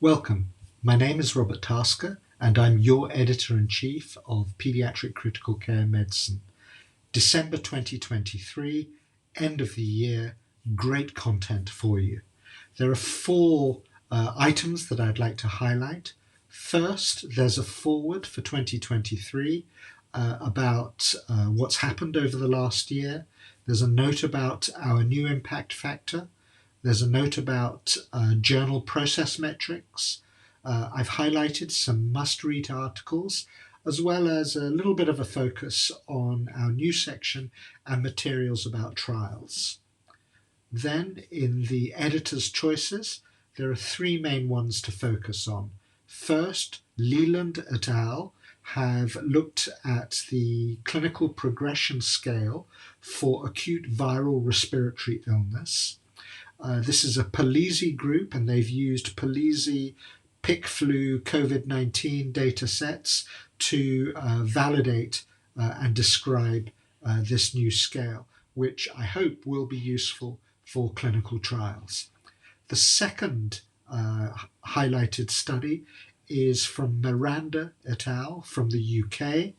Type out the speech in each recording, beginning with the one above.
Welcome. My name is Robert Tasker, and I'm your Editor-in-Chief of Pediatric Critical Care Medicine. December 2023, end of the year, great content for you. There are four items that I'd like to highlight. First, there's a forward for 2023 about what's happened over the last year. There's a note about our new impact factor. There's a note about journal process metrics. I've highlighted some must-read articles, as well as a little bit of a focus on our new section and materials about trials. Then, in the editor's choices, there are three main ones to focus on. First, Leland et al. Have looked at the clinical progression scale for acute viral respiratory illness. This is a Polizzi group, and they've used Polizzi PICFlu COVID-19 data sets to validate and describe this new scale, which I hope will be useful for clinical trials. The second highlighted study is from Miranda et al. From the UK.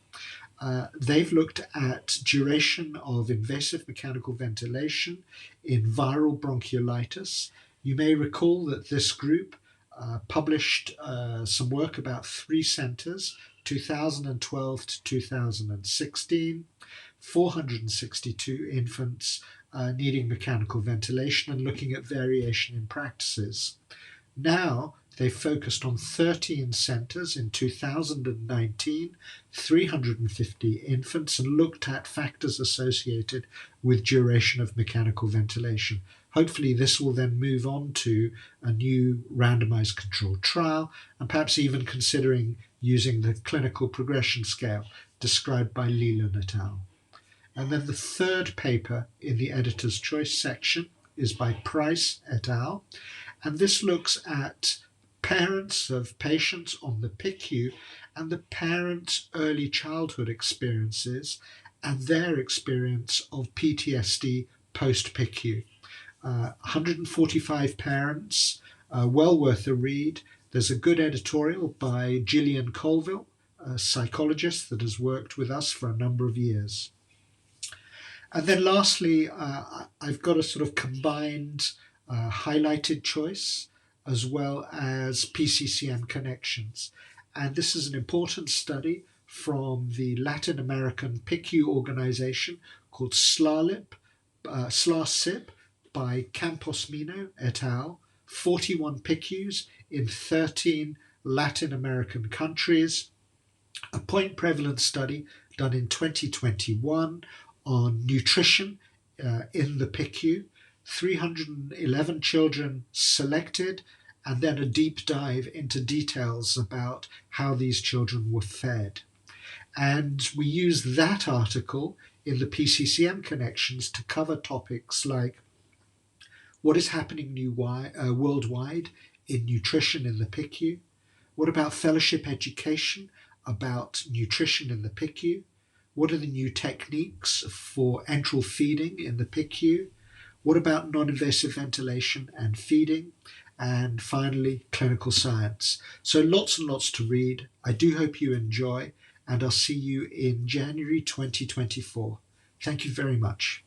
They've looked at duration of invasive mechanical ventilation in viral bronchiolitis. You may recall that this group published some work about three centers, 2012 to 2016, 462 infants needing mechanical ventilation and looking at variation in practices. Now, they focused on 13 centers in 2019, 350 infants, and looked at factors associated with duration of mechanical ventilation. Hopefully this will then move on to a new randomized controlled trial, and perhaps even considering using the clinical progression scale described by Leland et al. And then the third paper in the editor's choice section is by Price et al. And this looks at parents of patients on the PICU and the parents' early childhood experiences and their experience of PTSD post-PICU. 145 parents, well worth a read. There's a good editorial by Gillian Colville, a psychologist that has worked with us for a number of years. And then lastly, I've got a sort of combined highlighted choice as well as PCCM connections. And this is an important study from the Latin American PICU organization called SLASIP by Camposmino et al. 41 PICUs in 13 Latin American countries. A point prevalence study done in 2021 on nutrition in the PICU. 311 children selected, and then a deep dive into details about how these children were fed. And we use that article in the PCCM connections to cover topics like what is happening worldwide in nutrition in the PICU, what about fellowship education about nutrition in the PICU, what are the new techniques for enteral feeding in the PICU, what about non-invasive ventilation and feeding? And finally, clinical science. So lots and lots to read. I do hope you enjoy, and I'll see you in January 2024. Thank you very much.